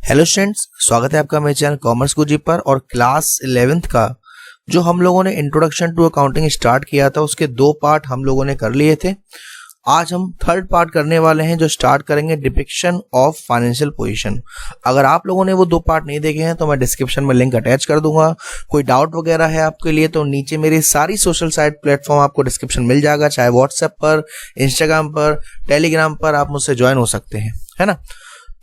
Hello students, स्वागत है आपका मेरे चैनल कॉमर्स गुरुजी पर। और क्लास 11th का जो हम लोगों ने इंट्रोडक्शन टू अकाउंटिंग स्टार्ट किया था उसके 2 पार्ट हम लोगों ने कर लिए थे। आज हम 3rd पार्ट करने वाले हैं जो स्टार्ट करेंगे डिपिक्शन ऑफ फाइनेंशियल पोजीशन। अगर आप लोगों ने वो 2 पार्ट नहीं देखे हैं तो मैं डिस्क्रिप्शन में लिंक अटैच कर दूंगा। कोई डाउट वगैरह है आपके लिए तो नीचे मेरी सारी सोशल साइट प्लेटफॉर्म आपको डिस्क्रिप्शन मिल जाएगा, चाहे व्हाट्सएप पर, इंस्टाग्राम पर, टेलीग्राम पर आप मुझसे ज्वाइन हो सकते हैं, है ना।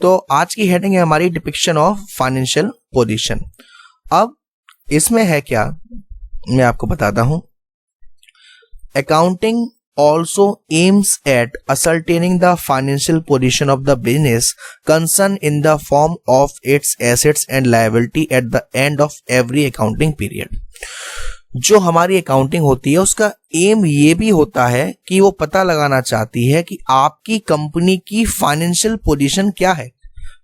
तो आज की हेडिंग है हमारी डिपिक्शन ऑफ फाइनेंशियल पोजीशन। अब इसमें है क्या, मैं आपको बताता हूं। Accounting also aims at ascertaining the financial position of the business concerned in the form of its assets and liability at the end of every accounting period। जो हमारी अकाउंटिंग होती है उसका एम ये भी होता है कि वो पता लगाना चाहती है कि आपकी कंपनी की फाइनेंशियल पोजीशन क्या है,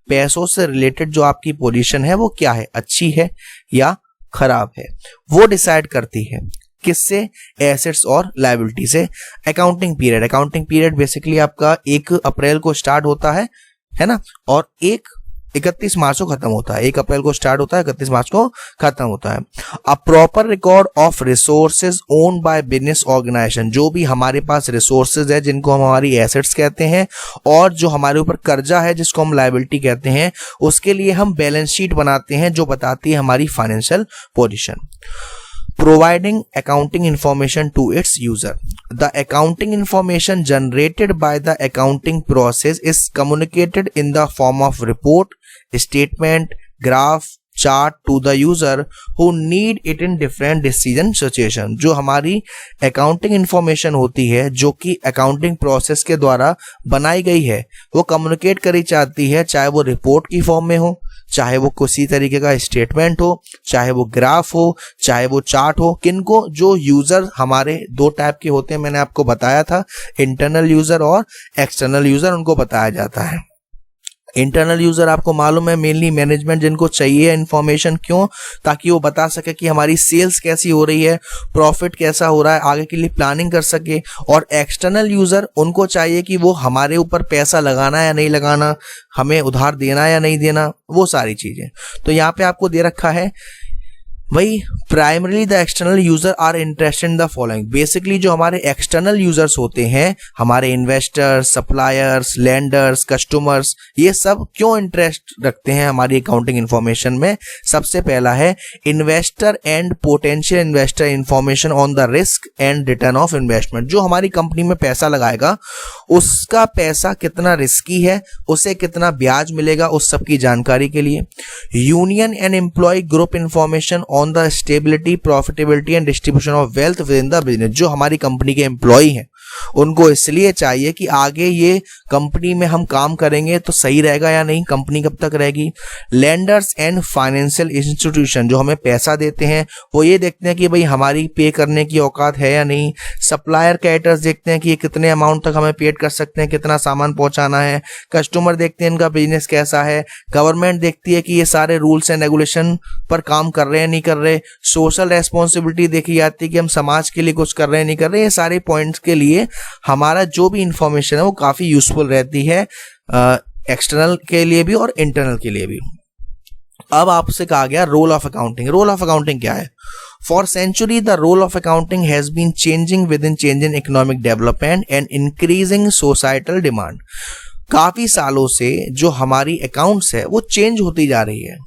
पैसों से रिलेटेड जो आपकी पोजीशन है वो क्या है, अच्छी है या खराब है, वो डिसाइड करती है। किससे? एसेट्स और लायबिलिटी से। अकाउंटिंग पीरियड बेसिकली आपका 1 अप्रैल को स्टार्ट होता है ना, और 31 मार्च को खत्म होता है। 1 अप्रैल को स्टार्ट होता है, 31 मार्च को खत्म होता है। A proper record of resources owned by business organization, जो भी हमारे पास रिसोर्सेज है जिनको हम हमारी एसेट्स कहते हैं, और जो हमारे ऊपर कर्जा है जिसको हम लायबिलिटी कहते हैं, उसके लिए हम बैलेंस शीट बनाते हैं जो बताती है हमारी financial position. Providing accounting information to its user. The accounting information generated by the accounting process is communicated in the form of report, statement, graph, chart to the user who need it in different decision situation। जो हमारी accounting information होती है जो कि accounting process के द्वारा बनाई गई है वो कम्युनिकेट करी जाती है, चाहे वो रिपोर्ट की फॉर्म में हो, चाहे वो किसी तरीके का स्टेटमेंट हो, चाहे वो ग्राफ हो, चाहे वो चार्ट हो। किनको? जो यूजर हमारे 2 टाइप के होते हैं, मैंने आपको बताया था, इंटरनल यूजर और एक्सटर्नल यूजर, उनको बताया जाता है। इंटरनल यूजर आपको मालूम है मेनली मैनेजमेंट जिनको चाहिए इंफॉर्मेशन, क्यों? ताकि वो बता सके कि हमारी सेल्स कैसी हो रही है, प्रॉफिट कैसा हो रहा है, आगे के लिए प्लानिंग कर सके। और एक्सटर्नल यूजर उनको चाहिए कि वो हमारे ऊपर पैसा लगाना या नहीं लगाना, हमें उधार देना या नहीं देना, वो सारी चीजें। तो यहाँ पे आपको दे रखा है वही primarily the external user are interested in the following. Basically जो हमारे एक्सटर्नल यूजर्स होते हैं, हमारे इन्वेस्टर्स, सप्लायर्स, लेंडर्स, कस्टमर्स, ये सब क्यों इंटरेस्ट रखते हैं हमारी अकाउंटिंग इंफॉर्मेशन में? सबसे पहला है investor and potential investor information on the risk and return of investment. जो हमारी कंपनी में पैसा लगाएगा उसका पैसा कितना रिस्की है, उसे कितना ब्याज मिलेगा, उस सब की जानकारी के लिए। Union and employ group information on the stability, profitability and distribution of wealth with in the business. जो हमारी कंपनी के एम्प्लॉय हैं उनको इसलिए चाहिए कि आगे ये कंपनी में हम काम करेंगे तो सही रहेगा या नहीं, कंपनी कब तक रहेगी। लेंडर्स एंड फाइनेंशियल इंस्टीट्यूशन, जो हमें पैसा देते हैं वो ये देखते हैं कि भाई हमारी पे करने की औकात है या नहीं। सप्लायर कैटर्स देखते हैं कि ये कितने अमाउंट तक हमें पेड कर सकते हैं, कितना सामान पहुंचाना है। कस्टमर देखते हैं इनका बिजनेस कैसा है। गवर्नमेंट देखती है कि ये सारे रूल्स एंड रेगुलेशन पर काम कर रहे हैं नहीं कर रहे। सोशल रेस्पॉन्सिबिलिटी देखी जाती है कि हम समाज के लिए कुछ कर रहे हैं नहीं कर रहे। ये सारे पॉइंट्स के लिए हमारा जो भी इंफॉर्मेशन है वो काफी यूजफुल रहती है, एक्सटर्नल के लिए भी और इंटरनल के लिए भी। अब आपसे कहा गया role of accounting. Role of accounting क्या है? For century the role of accounting has been changing with in change in economic development and increasing societal demand. काफी सालों से जो हमारी अकाउंट्स है वो चेंज होती जा रही है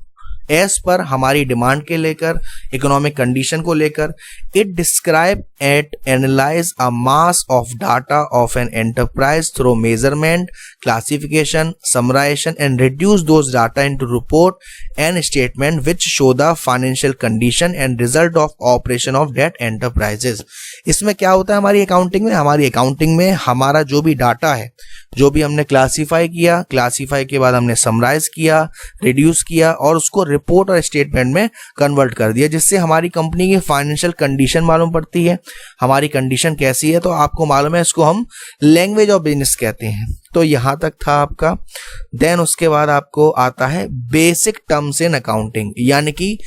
एज पर हमारी डिमांड के लेकर, इकोनॉमिक कंडीशन को लेकर। It describe at analyse a mass of data of an enterprise through measurement, classification, summarisation and reduce those data into report and statement which show the financial condition and result of operation of that enterprises. इसमें क्या होता है हमारी accounting में? हमारी accounting में हमारा जो भी डाटा है, जो भी हमने क्लासीफाई किया, क्लासीफाई के बाद हमने समराइज किया, रिड्यूस किया और उसको रिपोर्ट और स्टेटमेंट में कन्वर्ट कर दिया, जिससे हमारी कंपनी की फाइनेंशियल कंडीशन मालूम पड़ती है। हमारी कंडीशन कैसी है तो आपको मालूम है, इसको हम लैंग्वेज ऑफ बिजनेस कहते हैं। तो यहां तक था आपका। देन उसके बाद आपको आता है बेसिक टर्म्स इन अकाउंटिंग, यानी कि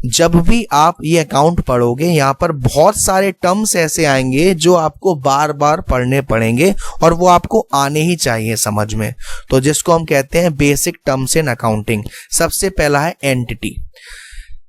जब भी आप ये अकाउंट पढ़ोगे यहाँ पर बहुत सारे टर्म्स ऐसे आएंगे जो आपको बार बार पढ़ने पड़ेंगे और वो आपको आने ही चाहिए समझ में। तो जिसको हम कहते हैं बेसिक टर्म्स इन अकाउंटिंग। सबसे पहला है एंटिटी।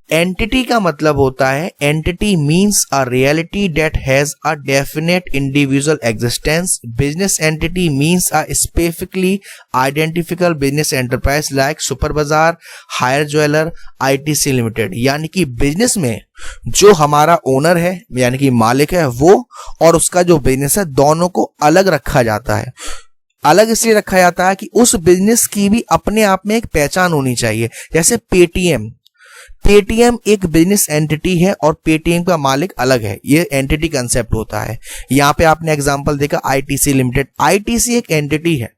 एंटिटी का मतलब होता है, entity means a reality that has a definite individual existence. Business entity means a specifically identifiable business enterprise like super Bazaar, hire jeweller, ITC limited. यानी कि बिजनेस में जो हमारा ओनर है यानी कि मालिक है वो और उसका जो बिजनेस है दोनों को अलग रखा जाता है। अलग इसलिए रखा जाता है कि उस बिजनेस की भी अपने आप में एक पहचान होनी चाहिए। जैसे पेटीएम एक बिजनेस एंटिटी है और पेटीएम का मालिक अलग है, ये एंटिटी कंसेप्ट होता है। यहाँ पे आपने एग्जांपल देखा आईटीसी लिमिटेड, आईटीसी एक एंटिटी है,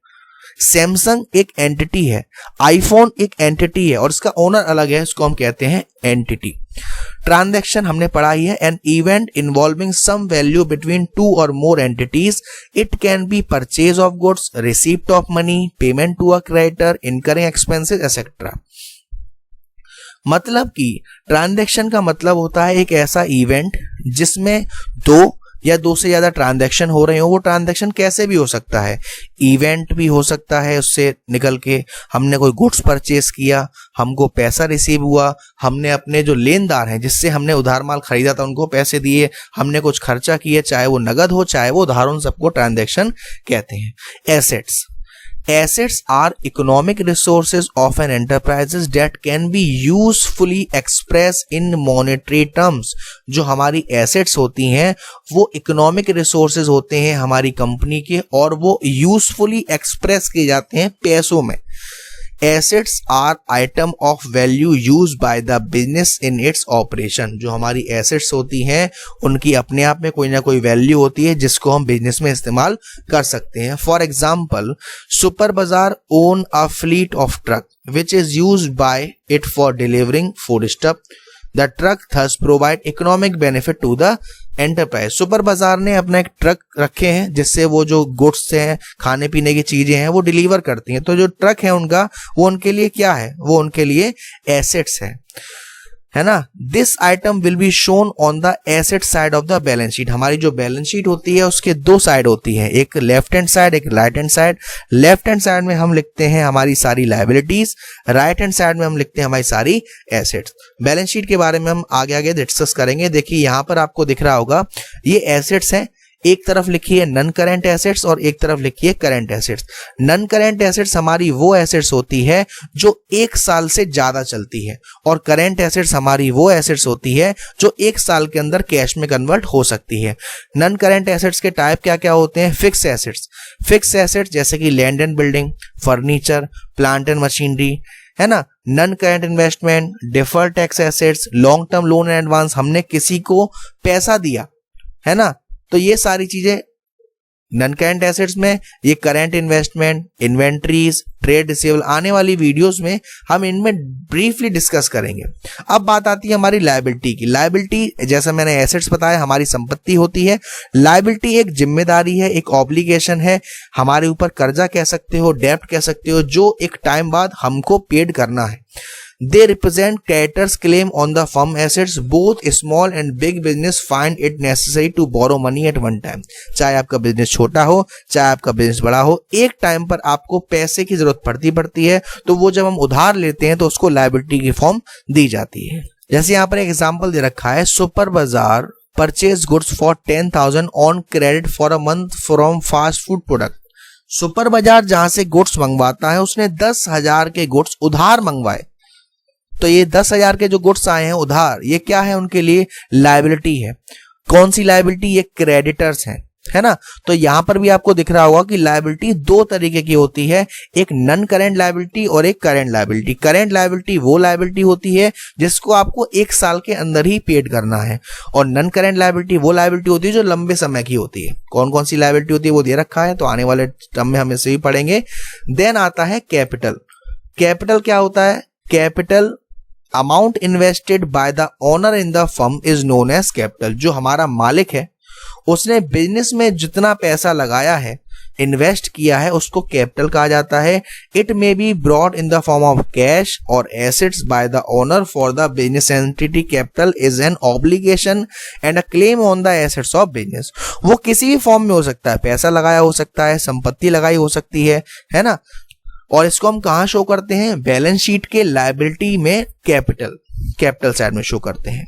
सैमसंग एक एंटिटी है, आईफोन एक एंटिटी है और इसका ओनर अलग है, इसको हम कहते हैं एंटिटी। ट्रांजैक्शन हमने पढ़ा ही है, an event involving some value between two और more entities. It can be purchase of goods, receipt of money, payment to a creditor, incurring expenses etcetera. मतलब कि ट्रांजैक्शन का मतलब होता है एक ऐसा इवेंट जिसमें दो या दो से ज्यादा ट्रांजैक्शन हो रहे हो। वो ट्रांजैक्शन कैसे भी हो सकता है, इवेंट भी हो सकता है, उससे निकल के हमने कोई गुड्स परचेस किया, हमको पैसा रिसीव हुआ, हमने अपने जो लेनदार हैं जिससे हमने उधार माल खरीदा था उनको पैसे दिए, हमने कुछ खर्चा किए, चाहे वो नगद हो चाहे वो उधार, उन सबको ट्रांजैक्शन कहते हैं। Assets Assets are economic resources of an enterprises that can be usefully expressed in monetary terms। जो हमारी assets होती हैं वो economic resources होते हैं हमारी कंपनी के और वो usefully express किए जाते हैं पैसों में। Assets are item of value used by the business in its operation। जो हमारी assets होती हैं उनकी अपने आप में कोई ना कोई वैल्यू होती है जिसको हम बिजनेस में इस्तेमाल कर सकते हैं। For example, super bazaar own a fleet of truck which is used by it for delivering food stuff. The truck thus provide economic benefit to the enterprise. Super bazaar ने अपना एक ट्रक रखे हैं जिससे वो जो गुड्स हैं, खाने पीने की चीजें हैं, वो डिलीवर करती हैं। तो जो ट्रक है उनका, वो उनके लिए क्या है, वो उनके लिए एसेट्स है ना। This item will be shown on the asset side of the balance sheet. हमारी जो बैलेंस शीट होती है उसके दो साइड होती है, एक लेफ्ट हैंड साइड एक right hand side. Left hand side में हम लिखते हैं हमारी सारी लायबिलिटीज, राइट हैंड साइड में हम लिखते हैं हमारी सारी एसेट्स। बैलेंस शीट के बारे में हम आगे आगे डिस्कस करेंगे। देखिए यहाँ पर आपको दिख रहा होगा ये एसेट्स हैं, एक तरफ लिखी है नन करेंट एसेट्स और एक तरफ लिखी है current assets. Non current assets हमारी वो एसेट्स होती है जो एक साल से ज्यादा चलती है और करेंट एसेट्स हमारी वो एसेट्स होती है जो एक साल के अंदर कैश में कन्वर्ट हो सकती है। नन करेंट एसेट्स के टाइप क्या क्या होते हैं? Fix assets. फिक्स एसेट्स जैसे कि land and building, furniture, plant and machinery, है ना। Non current investment, deferred tax assets, long term loan and advance, हमने किसी को पैसा दिया, है ना। तो ये सारी चीजें नन करेंट एसेट्स में। ये current investment, inventories, trade receivable, आने वाली वीडियोस में हम इनमें ब्रीफली डिस्कस करेंगे। अब बात आती है हमारी लायबिलिटी की। लायबिलिटी जैसा मैंने एसेट्स बताया हमारी संपत्ति होती है, लायबिलिटी एक जिम्मेदारी है, एक ऑब्लिगेशन है, हमारे ऊपर कर्जा कह सकते हो, डेब्ट कह सकते हो, जो एक टाइम बाद हमको पेड करना है। They represent creditors' claim on the firm assets. Both small and big business find it necessary to borrow money at one time. चाहे आपका बिजनेस छोटा हो चाहे आपका बिजनेस बड़ा हो, एक टाइम पर आपको पैसे की जरूरत पड़ती है, तो वो जब हम उधार लेते हैं तो उसको लायबिलिटी की फॉर्म दी जाती है। जैसे यहाँ पर एक एग्जाम्पल दे रखा है, सुपर बाजार purchase goods for 10,000 on credit for a month from fast food product. Super बाजार जहां से गुड्स मंगवाता है उसने 10,000 के गुड्स उधार मंगवाए, तो ये 10,000 के जो गुड्स आए हैं उधार, ये क्या है? उनके लिए लायबिलिटी है। कौन सी लायबिलिटी? ये क्रेडिटर्स हैं, है ना। तो यहां पर भी आपको दिख रहा होगा कि लायबिलिटी दो तरीके की होती है, एक नन करेंट लायबिलिटी और एक करेंट लायबिलिटी। करेंट लायबिलिटी वो लायबिलिटी होती है जिसको आपको एक साल के अंदर ही पेड करना है, और नन करेंट लायबिलिटी वो लायबिलिटी होती है जो लंबे समय की होती है। कौन कौन सी लायबिलिटी होती है वो दे रखा है, तो आने वाले टर्म में हम इसे भी पढ़ेंगे। देन आता है कैपिटल। कैपिटल क्या होता है? Capital amount invested by the owner in the firm is known as capital. जो हमारा मालिक है उसने बिजनेस में जितना पैसा लगाया है, इन्वेस्ट किया है उसको कैपिटल कहा जाता है। It may be brought in the form of cash और assets by the owner for the business entity. Capital is an obligation and a claim on the assets of business. वो किसी भी फॉर्म में हो सकता है, पैसा लगाया हो सकता है, संपत्ति लगाई हो सकती है ना। और इसको हम कहां शो करते हैं? बैलेंस शीट के लायबिलिटी में कैपिटल साइड में शो करते हैं।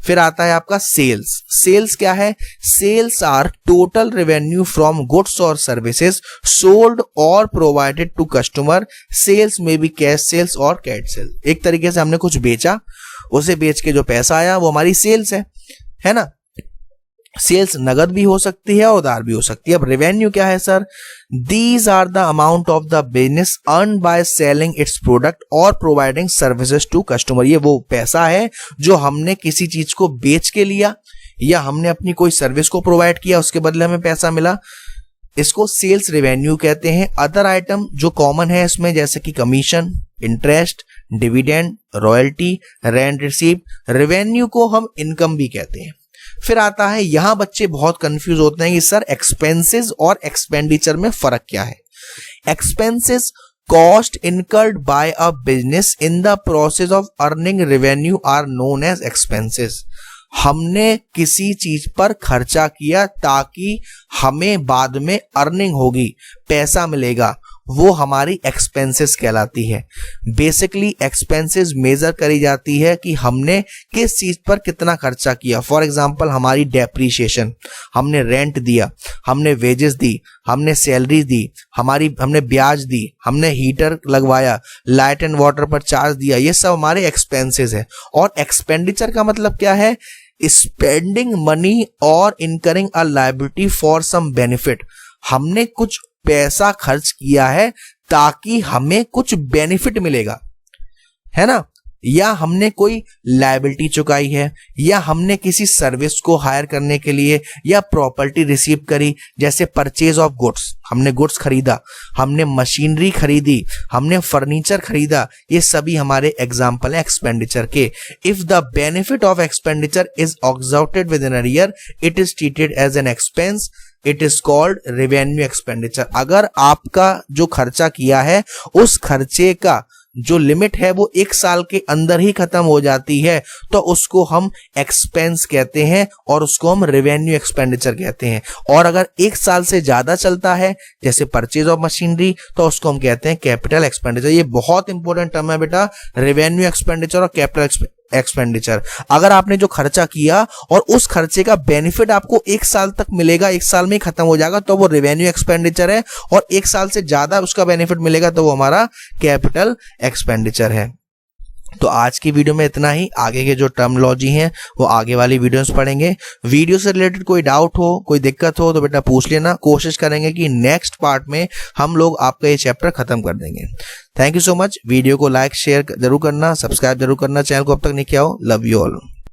फिर आता है आपका सेल्स। सेल्स क्या है? Sales are total revenue from goods और सर्विसेज सोल्ड और प्रोवाइडेड टू कस्टमर। सेल्स में भी कैश सेल्स और कैश सेल। एक तरीके से हमने कुछ बेचा, उसे बेच के जो पैसा आया वो हमारी सेल्स है ना। सेल्स नगद भी हो सकती है और उधार भी हो सकती है। अब रेवेन्यू क्या है sir? These are the amount of the business earn by selling its product और प्रोवाइडिंग सर्विसेज टू कस्टमर। ये वो पैसा है जो हमने किसी चीज को बेच के लिया या हमने अपनी कोई सर्विस को प्रोवाइड किया, उसके बदले हमें पैसा मिला, इसको सेल्स रेवेन्यू कहते हैं। अदर आइटम जो कॉमन है इसमें जैसे कि commission, interest, dividend, royalty, rent receive, revenue को हम इनकम भी कहते हैं। फिर आता है, यहां बच्चे बहुत कंफ्यूज होते हैं कि सर एक्सपेंसेस और एक्सपेंडिचर में फर्क क्या है। Expenses cost incurred by a business in the process of earning revenue are known as expenses. हमने किसी चीज पर खर्चा किया ताकि हमें बाद में अर्निंग होगी, पैसा मिलेगा, वो हमारी एक्सपेंसेस कहलाती है। बेसिकली एक्सपेंसेस मेजर करी जाती है कि हमने किस चीज पर कितना खर्चा किया। फॉर एग्जांपल हमारी डेप्रीशिएशन, हमने रेंट दिया, हमने वेजेस दी, हमने सैलरी दी, हमने ब्याज दी, हमने हीटर लगवाया, लाइट एंड वाटर पर चार्ज दिया, ये सब हमारे एक्सपेंसेस है। और एक्सपेंडिचर का मतलब क्या है? स्पेंडिंग मनी और incurring a liability for some benefit. हमने कुछ पैसा खर्च किया है ताकि हमें कुछ बेनिफिट मिलेगा, है ना। या हमने कोई लायबिलिटी चुकाई है, या हमने किसी सर्विस को हायर करने के लिए या प्रॉपर्टी रिसीव करी, जैसे परचेज ऑफ गुड्स, हमने गुड्स खरीदा, हमने मशीनरी खरीदी, हमने फर्नीचर खरीदा, ये सभी हमारे एग्जाम्पल है एक्सपेंडिचर के। If the benefit of expenditure is exhausted within a year, it is treated as an expense, it is called revenue expenditure. अगर आपका जो खर्चा किया है उस खर्चे का जो लिमिट है वो 1 साल के अंदर ही खत्म हो जाती है तो उसको हम एक्सपेंस कहते हैं और उसको हम रेवेन्यू एक्सपेंडिचर कहते हैं। और अगर 1 साल से ज्यादा चलता है जैसे परचेज ऑफ मशीनरी तो उसको हम कहते हैं कैपिटल एक्सपेंडिचर। ये बहुत इंपॉर्टेंट टर्म है बेटा, रेवेन्यू एक्सपेंडिचर और कैपिटल एक्सपेंडिचर। अगर आपने जो खर्चा किया और उस खर्चे का बेनिफिट आपको 1 साल तक मिलेगा, 1 साल में ही खत्म हो जाएगा तो वो रेवेन्यू एक्सपेंडिचर है, और 1 साल से ज्यादा उसका बेनिफिट मिलेगा तो वो हमारा कैपिटल एक्सपेंडिचर है। तो आज की वीडियो में इतना ही। आगे के जो टर्मिनोलॉजी हैं वो आगे वाली वीडियोस पढ़ेंगे। वीडियो से रिलेटेड कोई डाउट हो, कोई दिक्कत हो तो बेटा पूछ लेना। कोशिश करेंगे कि नेक्स्ट पार्ट में हम लोग आपका ये चैप्टर खत्म कर देंगे। Thank you so much. Video को लाइक शेयर जरूर करना, सब्सक्राइब जरूर करना, चैनल को अब तक नहीं किया हो। Love you all.